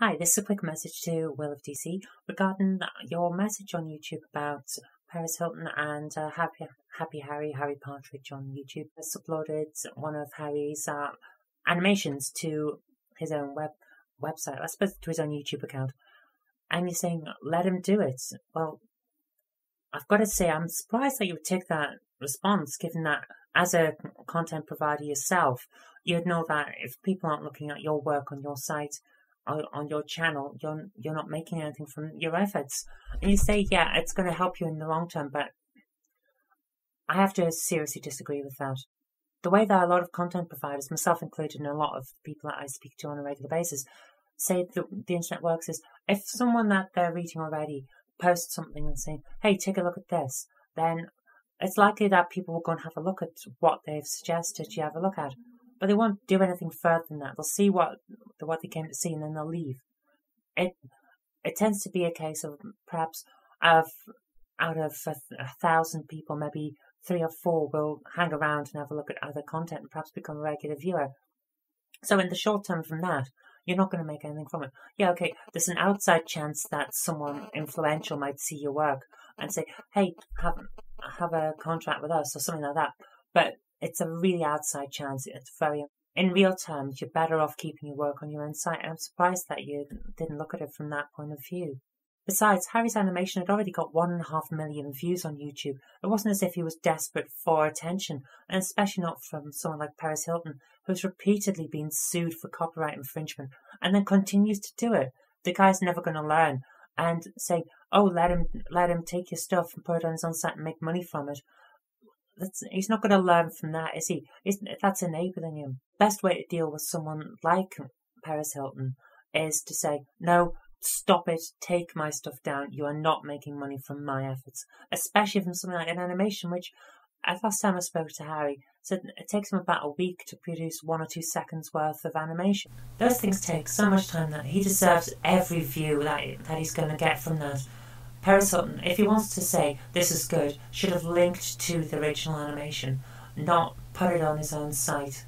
Hi, this is a quick message to TheWillofDC regarding your message on YouTube about Perez Hilton and Harry Partridge on YouTube. Has uploaded one of Harry's animations to his own website, I suppose to his own YouTube account, and you're saying let him do it. Well, I've got to say I'm surprised that you would take that response, given that as a content provider yourself, you'd know that if people aren't looking at your work on your site, on your channel, you're not making anything from your efforts. And you say, yeah, it's going to help you in the long term, but I have to seriously disagree with that. The way that a lot of content providers, myself included, and a lot of people that I speak to on a regular basis, say the internet works is, if someone that they're reading already posts something and saying, hey, take a look at this, then it's likely that people will go and have a look at what they've suggested you have a look at. But they won't do anything further than that. They'll see what they came to see, and then they'll leave. It tends to be a case of perhaps out of 1,000 people, maybe 3 or 4 will hang around and have a look at other content and perhaps become a regular viewer. So in the short term from that, you're not going to make anything from it. Yeah, okay, there's an outside chance that someone influential might see your work and say, hey, have a contract with us or something like that. But it's a really outside chance. It's very, in real terms, you're better off keeping your work on your own site. And I'm surprised that you didn't look at it from that point of view. Besides, Harry's animation had already got 1.5 million views on YouTube. It wasn't as if he was desperate for attention, and especially not from someone like Perez Hilton, who's repeatedly been sued for copyright infringement and then continues to do it. The guy's never going to learn and say, oh, let him take your stuff and put it on his own site and make money from it. He's not going to learn from that, is he? That's enabling him. Best way to deal with someone like Perez Hilton is to say, no, stop it, take my stuff down. You are not making money from my efforts. Especially from something like an animation, which, last time I spoke to Harry, said it takes him about a week to produce 1 or 2 seconds worth of animation. Those things take so much time that he deserves every view that he's going to get from that. Perez Hilton, if he wants to say this is good, should have linked to the original animation, not put it on his own site.